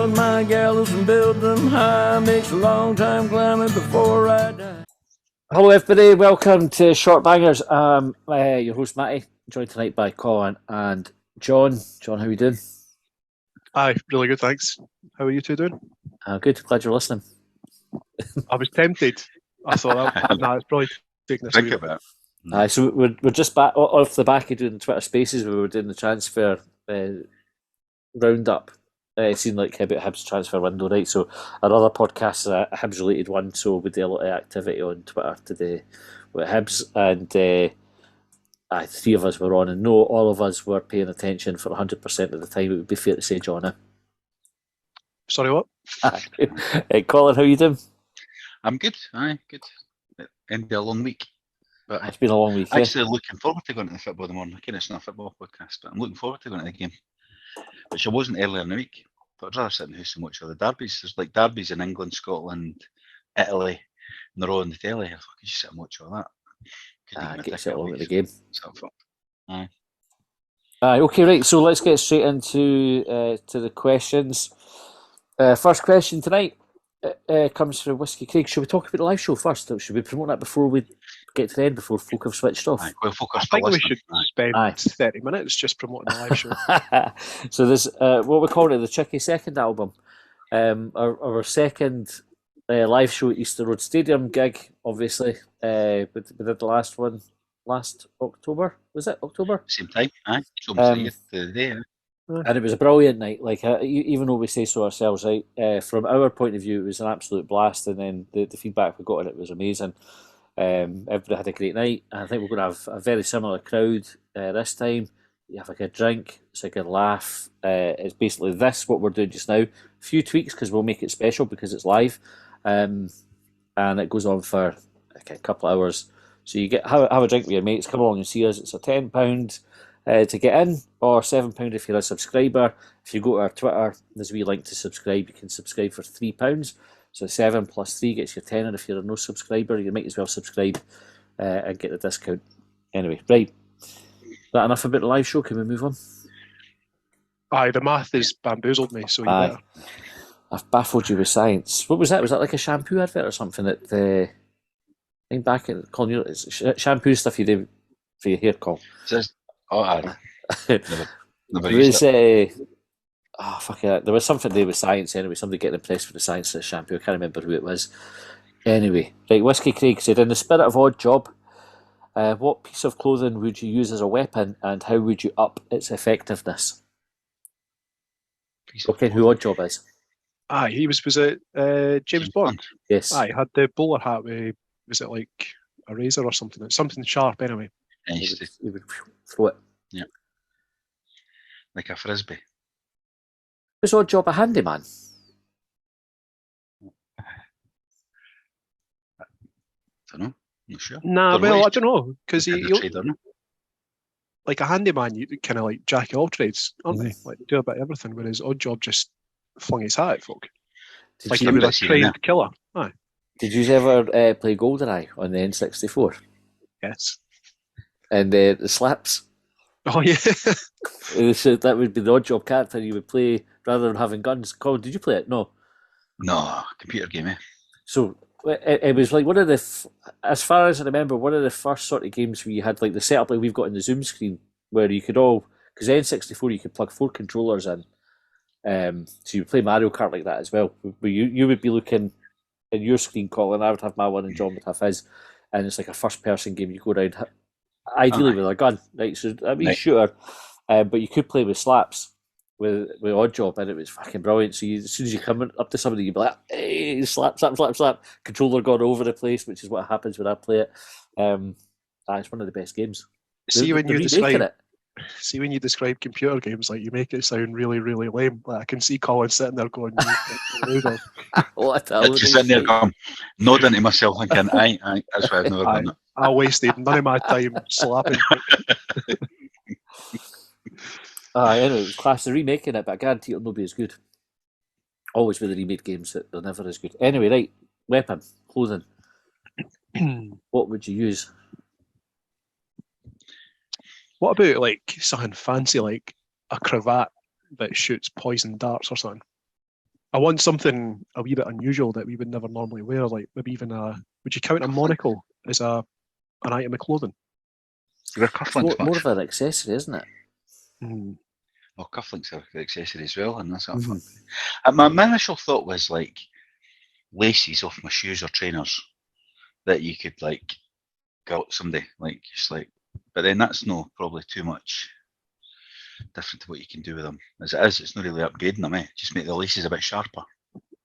build my gallows and build them high. Makes a long time climbing before I die. Hello everybody, welcome to Short Bangers. Your host Matty, joined tonight by Colin and John. John, how are you doing? Aye, really good, thanks. How are you two doing? Good, glad you're listening. I was tempted. I thought, nah, it's probably taking this Think week. about it. So we're just back off the back of doing the Twitter Spaces. We were doing the transfer roundup. Seen like about Hibs transfer window, right? So our other podcast is a Hibs related one. So we did a lot of activity on Twitter today with Hibs, and three of us were on, and no, all of us were paying attention for 100% of the time. It would be fair to say, John. Sorry, what? Colin, how you doing? I'm good. Aye, good. End of a long week. But It's been a long week. actually looking forward to going to the football in the morning. Again, it's not a football podcast, but I'm looking forward to going to the game, which I wasn't earlier in the week. But I'd rather sit in the house and watch other derbies. There's like derbies in England, Scotland, Italy, and they're all on the telly. I thought, could you sit and watch all that? Get yourself along with the game. Aye. Okay, right. So let's get straight into to the questions. First question tonight comes from Whiskey Craig. Should we talk about the live show first? Should we promote that before we get to the end, before folk have switched off? Aye, well, folk are I still think we listening. should spend 30 minutes just promoting the live show. So there's what we call it the Tricky Second album. Our second live show at Easter Road Stadium gig, obviously. We did the last one last October. Was it October? Same time. Aye. It's almost a year to the day. And it was a brilliant night. Like even though we say so ourselves, right? From our point of view, it was an absolute blast, and then the feedback we got on it was amazing. Everybody had a great night, and I think we're going to have a very similar crowd this time. You have a good drink, it's a good laugh. It's basically what we're doing just now. A few tweaks because we'll make it special because it's live, and it goes on for a couple of hours. So you have a drink with your mates, come along and see us. It's a £10 to get in, or £7 if you're a subscriber. If you go to our Twitter, there's a wee link to subscribe. You can subscribe for £3. So 7 plus 3 gets you 10, and if you're a no subscriber, you might as well subscribe and get the discount. Anyway, right. That enough about the live show? Can we move on? Aye, the math has bamboozled me, so you better. I've baffled you with science. What was that? Was that like a shampoo advert or something? That I'm back at calling you shampoo stuff you do for your hair, Col. Aye. Never There used it. fuck it. There was something to do with science anyway. Somebody getting impressed with the science of the shampoo. I can't remember who it was. Anyway, right. Whiskey Craig said, in the spirit of odd job, what piece of clothing would you use as a weapon, and how would you up its effectiveness? Okay, who Odd Job is? Aye, he was it James Bond? Yes. Aye, had the bowler hat with, was it like a razor or something? It's something sharp anyway. He would throw it. Yeah. Like a frisbee. Was Odd Job a handyman? I don't know. Not sure. Nah, well, I don't know, because he know. like a handyman, you kind of like jack of all trades, aren't they? Like do a bit of everything. Whereas Odd Job just flung his hat at folk, like he was a trained killer. Aye. Did you ever play GoldenEye on the N64? Yes. And the slaps. Oh yeah. That would be the Odd Job character you would play rather than having guns. Colin, did you play it? No. No, computer game. So it was like one of the, as far as I remember, one of the first sort of games where you had like the setup like we've got in the Zoom screen, where you could all, because N64 you could plug 4 controllers in, so you would play Mario Kart like that as well. Where you would be looking in your screen, Colin, I would have my one, and John would have his, and it's like a first person game. You go around, ideally with a gun, right? So I mean, shooter, but you could play with slaps. With Odd Job, and it was fucking brilliant. So as soon as you come up to somebody, you'd be like, hey, slap, slap, slap, slap. Controller gone over the place, which is what happens when I play it. It's one of the best games. When you describe computer games, like you make it sound really, really lame. Like I can see Colin sitting there going, what a just sitting there going, nodding to myself thinking, aye, that's why I've never done it. I wasted none of my time slapping. Anyway, it was class. They're remaking it, but I guarantee it'll not be as good. Always with the remade games, they're never as good. Anyway, right, weapon, clothing. What would you use? What about like something fancy, like a cravat that shoots poison darts or something? I want something a wee bit unusual that we would never normally wear, like maybe even would you count a monocle as an item of clothing? You're a cufflinks More much. of an accessory, isn't it? Well, cufflinks are the accessory as well, and that's sort of fun. My initial thought was like laces off my shoes or trainers that you could like go out someday, like just like. But then that's probably too much different to what you can do with them. As it is, it's not really upgrading them. Just make the laces a bit sharper.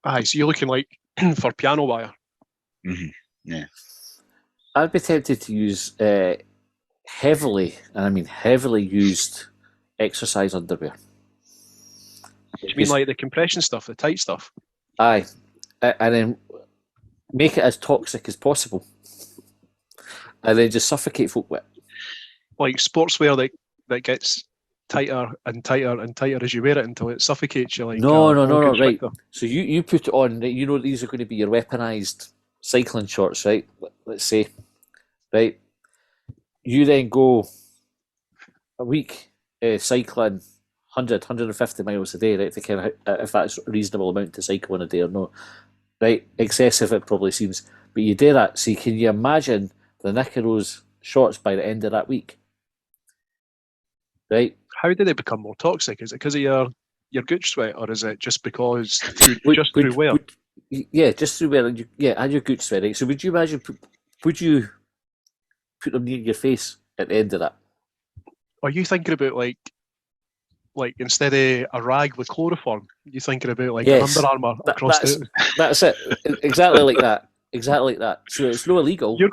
Aye, so you're looking like for piano wire. Yeah. I'd be tempted to use heavily, and I mean heavily used exercise underwear. Do you mean like the compression stuff, the tight stuff? Aye, and then make it as toxic as possible, and then just suffocate folk with it. Like sportswear that gets tighter and tighter and tighter as you wear it until it suffocates you. Like no, right. So you put it on. You know these are going to be your weaponized cycling shorts, right? Let's say, right. You then go a week cycling 100, 150 miles a day, right? To kind of, if that's a reasonable amount to cycle in a day or no, right? Excessive it probably seems, but you do that. So can you imagine the nick of those shorts by the end of that week? Right? How did they become more toxic? Is it because of your gooch sweat, or is it just because through wear? Just through wear. And your gooch sweat. Right? So would you imagine? Would you put them near your face at the end of that? Are you thinking about like instead of a rag with chloroform, you thinking about like an Under Armour across the... That's it. Exactly like that. Exactly like that. So it's no illegal. You'd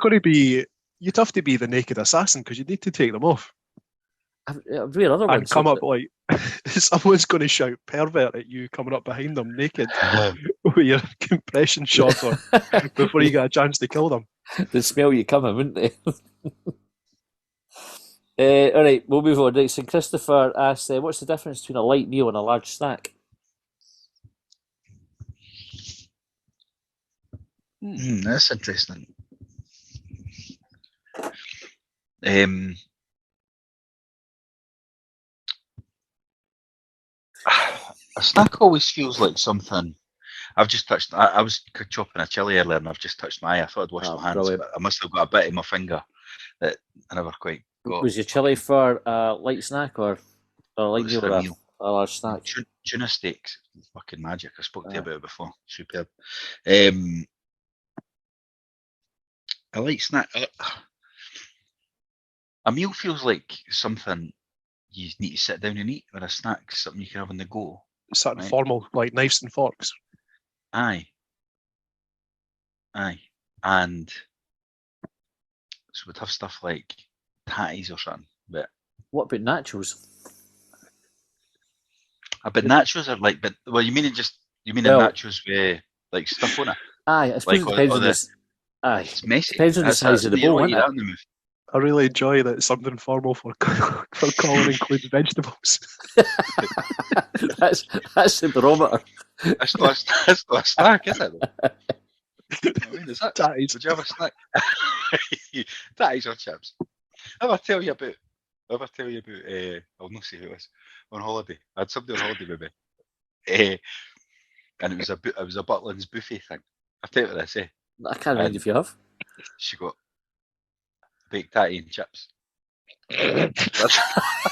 have to be the naked assassin because you need to take them off. I'd wear other ones. And come up like someone's going to shout pervert at you coming up behind them naked with your compression shorts on before you get a chance to kill them. They'd smell you coming, wouldn't they? All right, we'll move on. Right, so Christopher asked, what's the difference between a light meal and a large snack? That's interesting. A snack always feels like something. I've just touched. I was chopping a chili earlier, and I've just touched my eye. I thought I'd washed my hands, brilliant. but I must have got a bit in my finger that I never quite got. Was your chili for a light snack or a light meal or a large snack? Tuna steaks, fucking magic. I spoke to you about it before. Superb. A light snack. A meal feels like something you need to sit down and eat, or a snack something you can have on the go. Something formal, like knives and forks. Aye. And so we'd have stuff like tatties or something. But what about nachos? But nachos are like, you mean nachos with like stuff on it? Aye, I suppose it depends on this. Aye, it's messy. Depends on the size of the bowl, isn't it? I really enjoy that something formal for Colin includes vegetables. that's the barometer. That's not a snack, is it? Is that tatties? Would you have a snack? Tatties or chips? I'll tell you about. I'll not say who it was. On holiday, I had somebody on holiday with me, and it was a Butlins buffet thing. I'll tell you what I say. I can't read if you have. She got baked tatty and chips. That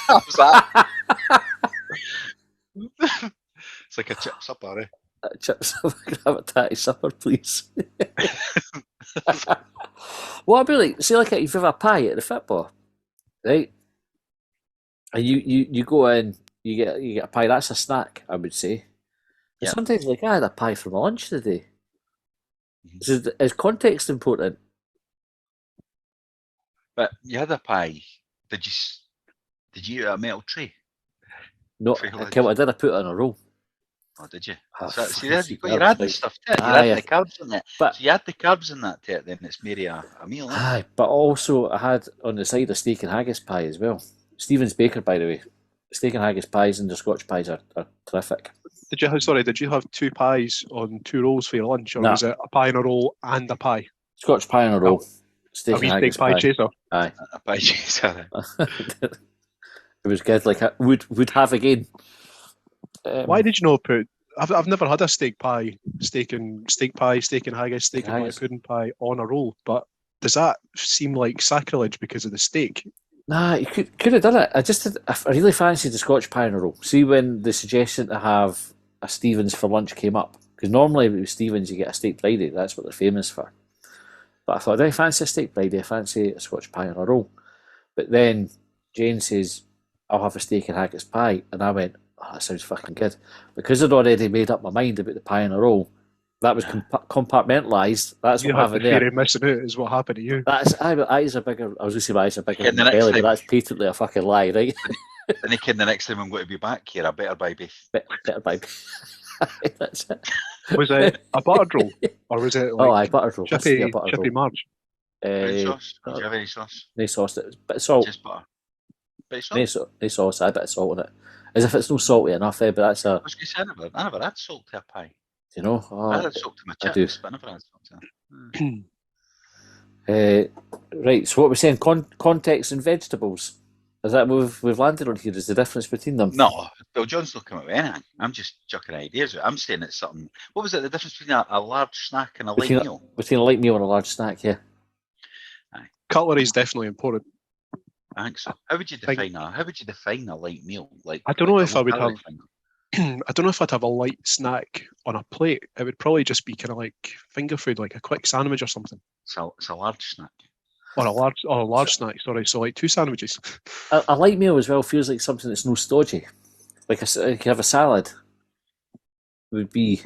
was that. It's like a chip supper, eh? Chip supper. Can I have a tatty supper, please? What about like, say like if you have a pie at the football, right? And you go in, you get a pie. That's a snack, I would say. And sometimes like I had a pie for my lunch today. So is context important? But you had a pie. Did you eat a metal tray? No, I did. I put it on a roll. Oh, did you? See, you're adding stuff to it. You're adding the carbs in it. So you add the carbs in that to it, then it's merely a meal. Aye, but also I had on the side a steak and haggis pie as well. Stephen's Baker, by the way. Steak and haggis pies and the Scotch pies are terrific. Did you have two pies on two rolls for your lunch, or was it a pie and a roll and a pie? Scotch pie and a roll. Steak and haggis pie chaser. Aye. A pie chaser. It was good. Like I would have again. Why did you not put I've never had a steak pie, steak and haggis, steak and Haggis. black pudding pie on a roll. But does that seem like sacrilege because of the steak? Nah, you could have done it. I really fancied the Scotch pie in a roll. See when the suggestion to have a Stevens for lunch came up, because normally with Stevens you get a steak Friday. That's what they're famous for. But I thought, do I fancy a steak Friday? I fancy a Scotch pie in a roll. But then Jane says, I'll have a steak and haggis pie, and I went, oh, that sounds fucking good. Because I'd already made up my mind about the pie in a roll, that was compartmentalised. That's You what I'm had the having there. fear of missing out is what happened to you. Eyes are bigger. I was going to say my eyes are bigger Yeah, than the my next belly, but time- that's patently a fucking lie, right? And again, the next time I'm going to be back here, I better buy beef. Better buy. That's it. Was it a buttered roll? Or was it Oh, like aye, buttered roll. That's to be a chippy buttered roll. Marge? Brown sauce? Do you have any sauce? No sauce. Bit of salt. Just butter. Bit of salt? No sauce. A bit of salt on it. As if it's not salty enough, but that's I was going to say, I never had salt to a pie. you know. I had salt to my I do. chips, but I never had salt to Right. So what we're saying? Context and vegetables. Is that what we've landed on here? Is the difference between them? No, Bill John's not coming with anything. I'm just chucking ideas out. I'm saying it's something. What was it? The difference between a large snack and a light meal? Between a light meal and a large snack, yeah. Cutlery is definitely important. I think so. How would you define a light meal? Like I don't know a if I would low-calorie have- thing? I don't know if I'd have a light snack on a plate. It would probably just be kind of like finger food, like a quick sandwich or something. It's a large snack. Or a large snack, sorry. So like 2 sandwiches. A light meal as well feels like something that's no stodgy. Like you could have a salad. It would be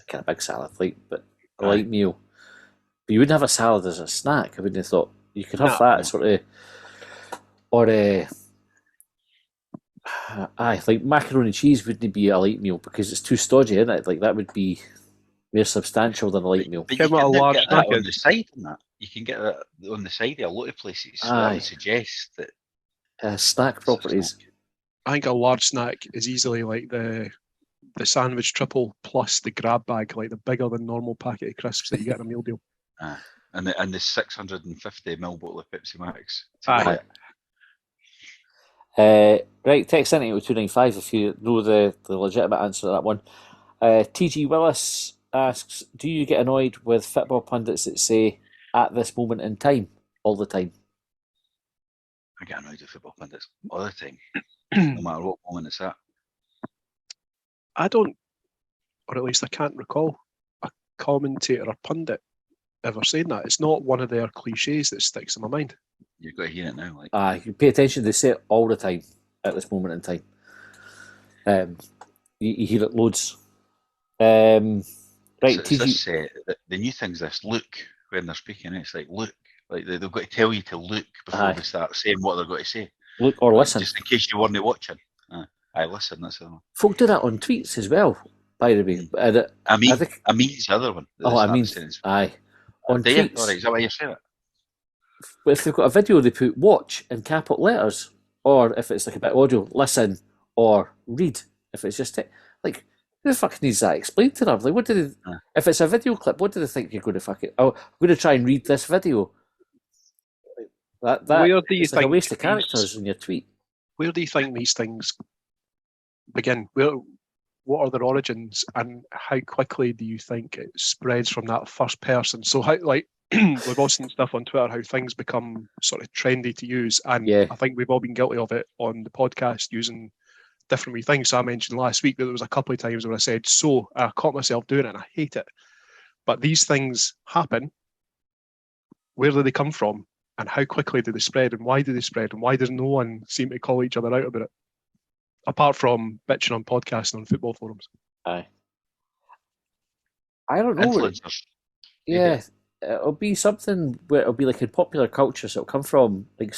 kind of big salad, but a light meal. But you wouldn't have a salad as a snack. I wouldn't have thought you could have that sort of, or like macaroni and cheese wouldn't be a light meal because it's too stodgy, isn't it? Like that would be more substantial than a light meal. But Give you it a can large get that snack on the side in that. You can get that on the side of a lot of places. So that would suggest that Snack properties. I think a large snack is easily like the sandwich triple plus the grab bag, like the bigger than normal packet of crisps that you get in a meal deal. and the 650ml bottle of Pepsi Max. Aye. Right, text in 295 if you know the legitimate answer to that one. TG Willis asks, do you get annoyed with football pundits that say at this moment in time all the time? I get annoyed with football pundits all the time, no matter what moment it's at. I don't, or at least I can't recall a commentator or pundit ever saying that. It's not one of their cliches that sticks in my mind. You've got to hear it now. Like, You pay attention, they say it all the time at this moment in time. You hear it loads. Right, TG. The new thing's this look when they're speaking. It's like look, like they've got to tell you to look before they start saying what they're going to say. Look or listen. Just in case you weren't watching. I listen. That's the one. Folk do that on tweets as well, by the way. I mean's the other one. Aye. On do you? tweets. All right, is that why you say it? But if they've got a video, they put watch in capital letters, or if it's like a bit of audio, listen or read. If it's just like, who the fuck needs that explained to them? Like, what do they? If it's a video clip, what do they think you're going to fucking? Oh, I'm going to try and read this video. That Where do you it's like a think waste of characters in your tweet. Where do you think these things begin? What are their origins, and how quickly do you think it spreads from that first person? So how, like, we've all seen stuff on Twitter how things become sort of trendy to use, and I think we've all been guilty of it on the podcast using different wee things. So I mentioned last week that there was a couple of times where I said so, and I caught myself doing it and I hate it. But these things happen. Where do they come from, and how quickly do they spread, and why do they spread, and why does no one seem to call each other out about it, apart from bitching on podcasts and on football forums? Aye. I don't know. Influencers. Yeah, it'll be something where it'll be like in popular culture, so it'll come from like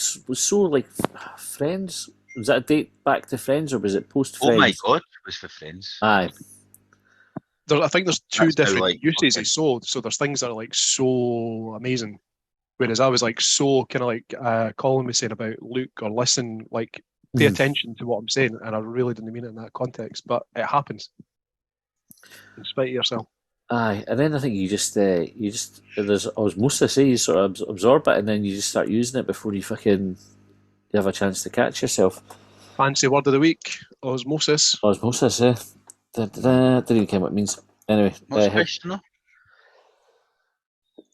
Friends. Was that a date back to Friends, or was it post Friends? Oh my God, it was for Friends. Aye. I think there's two That's different like, uses okay. of so there's things that are like so amazing, whereas I was like so kind of like Colin was saying about look or listen, like pay attention to what I'm saying, and I really didn't mean it in that context, but it happens in spite of yourself. Aye, and then I think you just there's osmosis. You sort of absorb it, and then you just start using it before you have a chance to catch yourself. Fancy word of the week: osmosis. Osmosis, Didn't even care what it means. Anyway, What's the question though?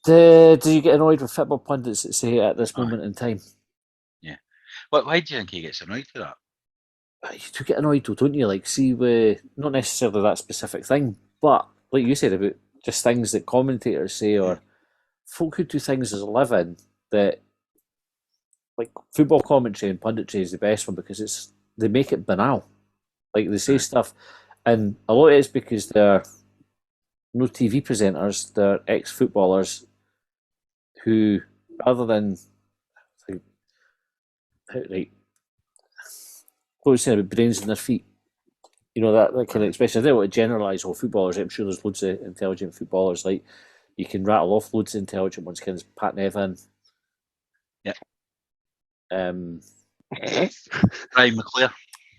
do you get annoyed with football pundits that say at this moment in time? Yeah. Why do you think he gets annoyed with that? You do get annoyed though, don't you? Like, see, with not necessarily that specific thing, but like you said about just things that commentators say or folk who do things as a living that, like football commentary and punditry is the best one because they make it banal. Like they say stuff, and a lot of it is because they're no TV presenters, they're ex-footballers who, rather than like what was saying about brains in their feet, you know, that kind of expression. I don't want to generalise all footballers. I'm sure there's loads of intelligent footballers. Like you can rattle off loads of intelligent ones. Kind of Pat Nevin. Yeah. Brian McClare.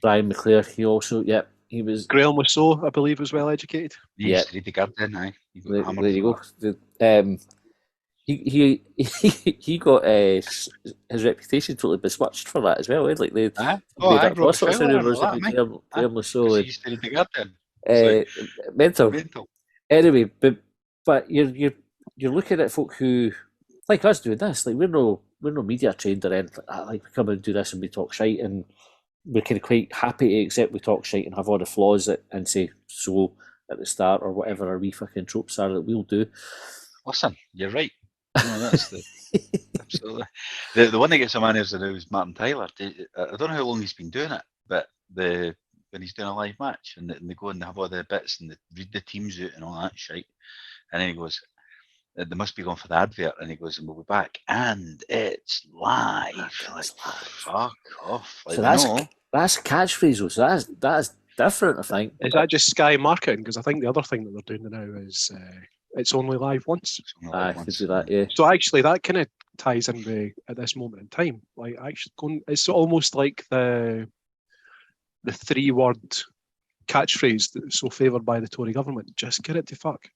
Brian McClare. He also, he was. Graham was so, I believe, was well educated. He used to read the Guardian, aye. There you go. He got his reputation totally besmirched for that as well. Like they made up all sorts of rumours about Graham Lasso. He used to read the Guardian. Mental. Anyway, but you're looking at folk who, like us doing this, like we're no media trained or anything like that. Like we come and do this and we talk shite, and we're kind of quite happy to accept we talk shite and have all the flaws and say so at the start or whatever our wee fucking tropes are that we'll do. Listen, you're right. No, that's absolutely. The one that gets on my nerves now is Martin Tyler. I don't know how long he's been doing it, but when he's doing a live match and they go and they have all the bits and they read the teams out and all that shit, and then he goes, they must be going for the advert, and he goes, and we'll be back, and it's live. Like, fuck off. Like, so that's a catchphrase, though. So that's different, I think. Is that just Sky marketing? Because I think the other thing that they're doing now is it's only live once. Do that, yeah. So actually, that kind of ties in with at this moment in time. Like, actually, it's almost like the 3-word catchphrase that's so favoured by the Tory government. Just get it to fuck.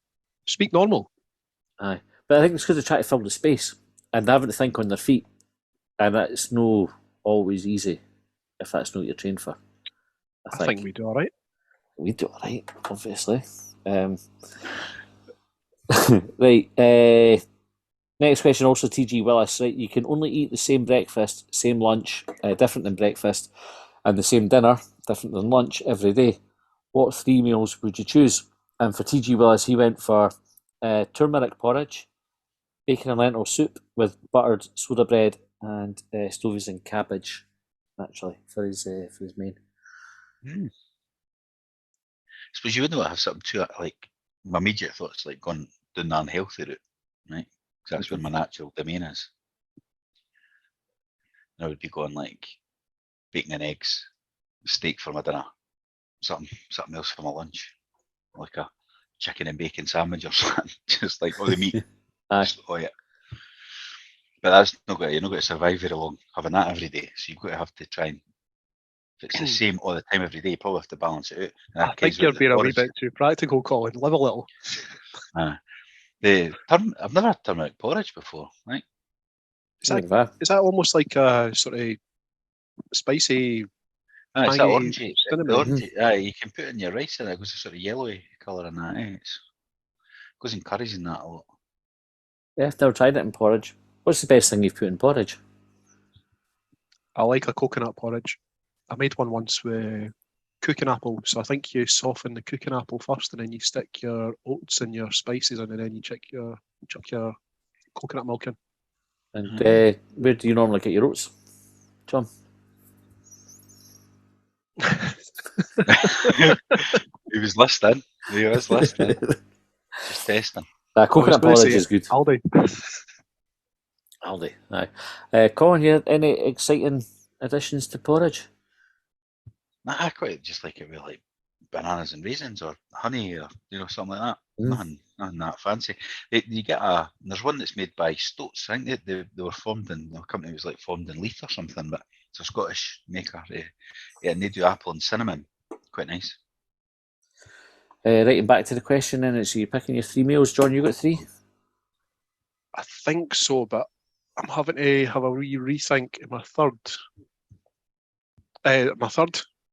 Speak normal. Aye, but I think it's because they try to fill the space and they're having to think on their feet, and that's no always easy if that's not what you're trained for. I think we do all right. We do all right, obviously. Right. Next question, also TG Willis. Right, you can only eat the same breakfast, same lunch, different than breakfast, and the same dinner, different than lunch every day. What 3 meals would you choose? And for TG Willis, he went for turmeric porridge, bacon and lentil soup with buttered soda bread, and stovies and cabbage. Actually, for his main. I suppose you would know I have something to it. Like my immediate thoughts, like going down the unhealthy route, right? Because that's where my natural domain is. And I would be going like bacon and eggs, steak for my dinner, something else for my lunch, like a chicken and bacon sandwich or something, just like all the meat. Just, yeah. But that's you're not going to survive very long having that every day. So you've got to have to try and, if it's the same all the time every day, you probably have to balance it out. I think you're being a wee bit too practical, Colin. Live a little. I've never had turmeric porridge before, right? Is that almost like a sort of spicy? It's that orangey. You can put it in your rice and it goes a sort of yellowy colour in that. It goes in curries and that a lot. Yeah, I've never tried it in porridge. What's the best thing you've put in porridge? I like a coconut porridge. I made one once with cooking apple. So I think you soften the cooking apple first, and then you stick your oats and your spices in, and then you chuck your coconut milk in. And where do you normally get your oats, John? He was listening. Just testing. Coconut porridge is good. Aldi. Aye. Colin, here, any exciting additions to porridge? I quite just like it with like bananas and raisins or honey or something like that. Nothing that fancy. You get there's one that's made by Stoats. I think they were formed in the company was like formed in Leith or something, but it's a Scottish maker. And they do apple and cinnamon. Quite nice. Right, and back to the question then. So you're picking your 3 meals. John, you got 3? I think so, but I'm having to have a rethink in my third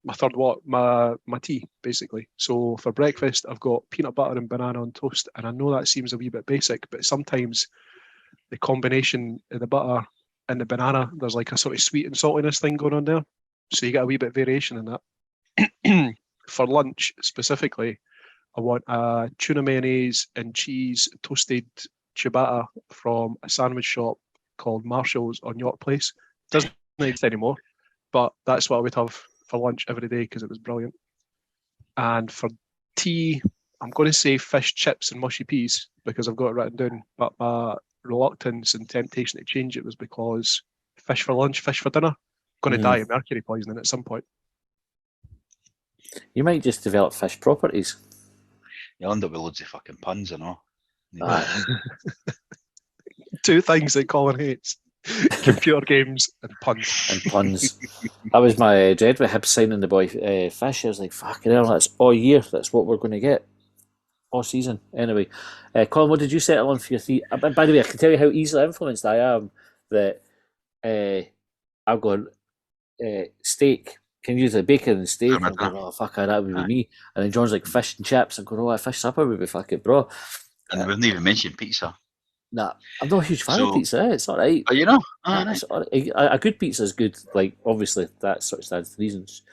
my third my tea, basically. So for breakfast, I've got peanut butter and banana on toast, and I know that seems a wee bit basic, but sometimes the combination of the butter and the banana, there's like a sort of sweet and saltiness thing going on there. So you get a wee bit of variation in that. For lunch specifically, I want a tuna mayonnaise and cheese toasted ciabatta from a sandwich shop called Marshall's on York Place. Doesn't exist anymore, but that's what I would have for lunch every day because it was brilliant. And for tea, I'm going to say fish chips and mushy peas because I've got it written down. But my reluctance and temptation to change it was because fish for lunch, fish for dinner. I'm going to die of mercury poisoning at some point. You might just develop fish properties. You'll end up with loads of fucking puns and all. Two things that Colin hates. Computer games and puns. That was my dread with Hibs signing the boy Fish. I was like, fucking hell, that's all year. That's what we're going to get. All season. Anyway, Colin, what did you settle on for your three? By the way, I can tell you how easily influenced I am that I've got steak. Can you use the bacon and steak? I'm going, oh, fuck, that would be me. And then John's like, fish and chips. I'm going, oh, a fish supper would be fucking bro. And we haven't even mentioned pizza. Nah, I'm not a huge fan of pizza. It's all right. Oh, you know? Right. A good pizza is good. Like, obviously, that sort of stands to reasons.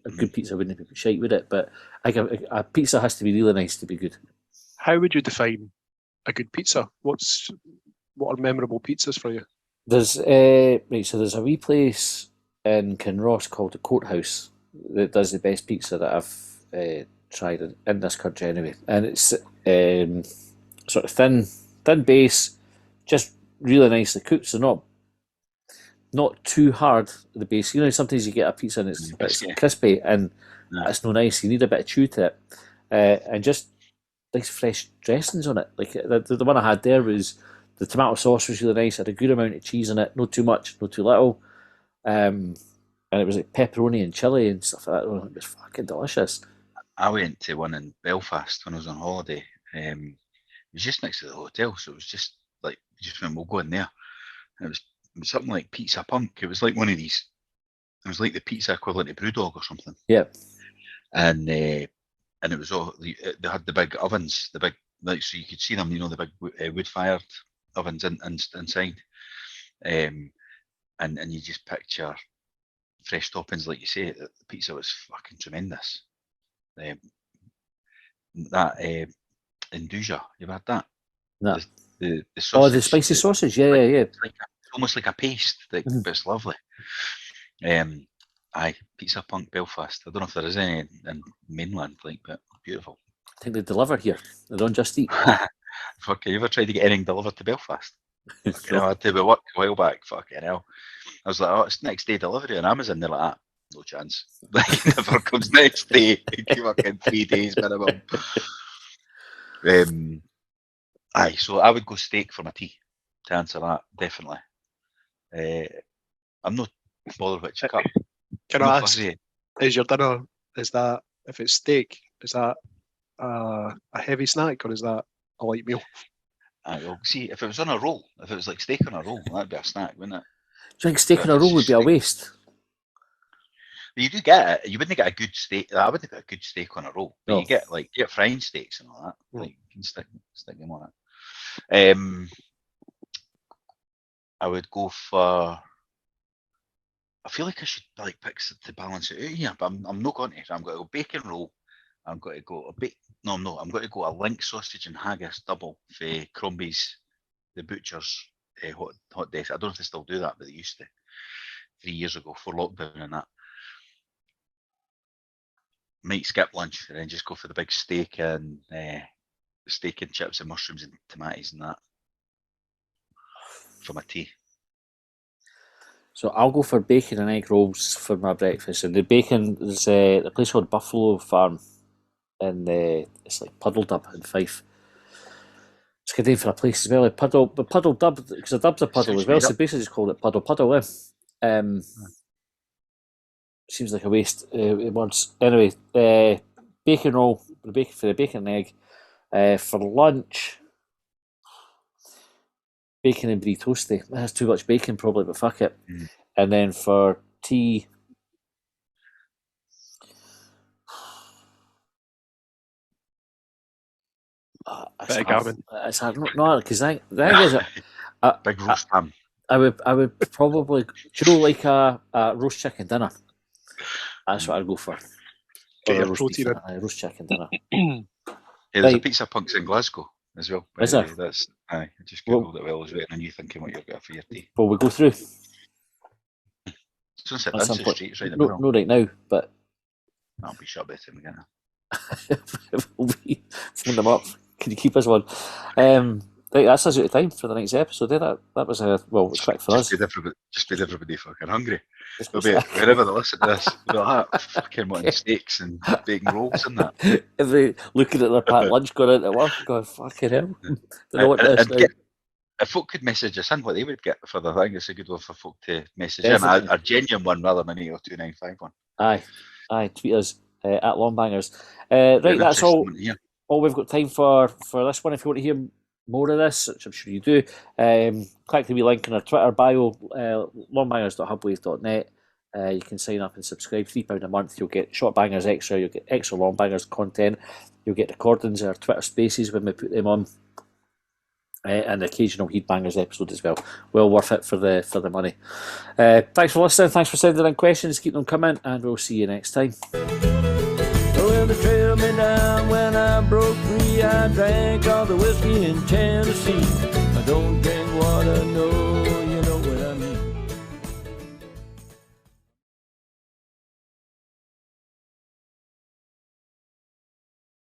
A good pizza wouldn't be shite with it, but like a pizza has to be really nice to be good. How would you define a good pizza? What are memorable pizzas for you? There's there's a wee place in Kinross called the Courthouse that does the best pizza that I've tried in this country anyway, and it's sort of thin base, just really nicely cooked, so not too hard the base. You know, sometimes you get a pizza and it's crispy and it's no nice. You need a bit of chew to it, and just nice fresh dressings on it. Like the one I had there was the tomato sauce was really nice. Had a good amount of cheese in it, not too much, not too little, and it was like pepperoni and chili and stuff like that. Oh, it was fucking delicious. I went to one in Belfast when I was on holiday. It was just next to the hotel, so it was just like we just went, we'll go in there. And it was something like Pizza Punk. It was like one of these. It was like the pizza equivalent to Brewdog or something. Yeah. And it was all they had the big ovens, the big like so you could see them. You know, the big wood fired ovens inside. And you just picture fresh toppings, like you say. The pizza was fucking tremendous. That Induja, you've had that? No. The sausage, the spicy sausage, yeah. It's almost like a paste, but it's lovely. Pizza Punk Belfast. I don't know if there is any in mainland, but beautiful. I think they deliver here. They don't just eat. Fuck, you ever tried to get anything delivered to Belfast? I had to be work a while back. Fucking hell. I was like, oh, it's next day delivery on Amazon. They're like, no chance. Like, never comes next day. Fucking 3 days minimum. So I would go steak for my tea. To answer that, definitely. I'm not bothered which cup. Can I ask? Is your dinner? Is that if it's steak? Is that a heavy snack or is that a light meal? Well, see, if it was on a roll, if it was like steak on a roll, that'd be a snack, wouldn't it? Do you think steak on a roll would be a waste? You do get it. You wouldn't get a good steak. I wouldn't get a good steak on a roll. But No. you get frying steaks and all that. Like you can stick them on it. I would go for. I feel like I should pick to balance it out here, but I'm not going to. I'm going to go bacon roll. I'm going to go I'm going to go a link sausage and haggis double for Crombie's, the butcher's hot desk. I don't know if they still do that, but they used to 3 years ago for lockdown and that. Might skip lunch and then just go for the big steak and chips and mushrooms and tomatoes and that for my tea. So I'll go for bacon and egg rolls for my breakfast. And the bacon is a place called Buffalo Farm, and it's like Puddle Dub in Fife. It's a good name for a place as well. Like Puddle Dub, because a dub's a puddle as well. So basically just called it Puddle. Seems like a waste. Once anyway, bacon roll for the bacon and egg. For lunch, bacon and brie toasty. That's too much bacon probably, but fuck it. And then for tea, It's Bit of hard. gammon. It's hard. No, because the thing is, Big roast ham. I would probably, like a roast chicken dinner. That's what I'd go for. Get Or your a roast protein beef, roast chicken dinner. There's a Right. Pizza Punks in Glasgow as well. by Is the there? way. That's I just Well- googled it while I was waiting on you thinking what you're going for your tea. Will we go through So sit at down some the point? streets right in the No, middle. no, right now, but That'll be shut by the time we get there. we'll be phone them up. Can you keep us one? Right, that's us out of time for the next episode. That was it was quick for us. Just made everybody fucking hungry. Just They'll be wherever they listen to this, they'll be like, fucking wanting steaks and bacon rolls and that. Every looking at their packed lunch going into work, going fucking hell. Don't know what this And now. if folk could message us in what they would get for the thing, it's a good one for folk to message Definitely. in. A genuine one rather than an 80295 one. Aye, tweet us at Longbangers. Right, that's all. Yeah. All we've got time for this one. If you want to hear more of this, which I'm sure you do, click the wee link in our Twitter bio, longbangers.hubwave.net. You can sign up and subscribe. £3 a month. You'll get Short Bangers extra. You'll get extra Long Bangers content. You'll get recordings of our Twitter spaces when we put them on, and the occasional Heat Bangers episode as well. Well worth it for the money. Thanks for listening. Thanks for sending in questions. Keep them coming, and we'll see you next time. Well, they trailed me down when I broke free. I drank all the whiskey in Tennessee. I don't drink water, no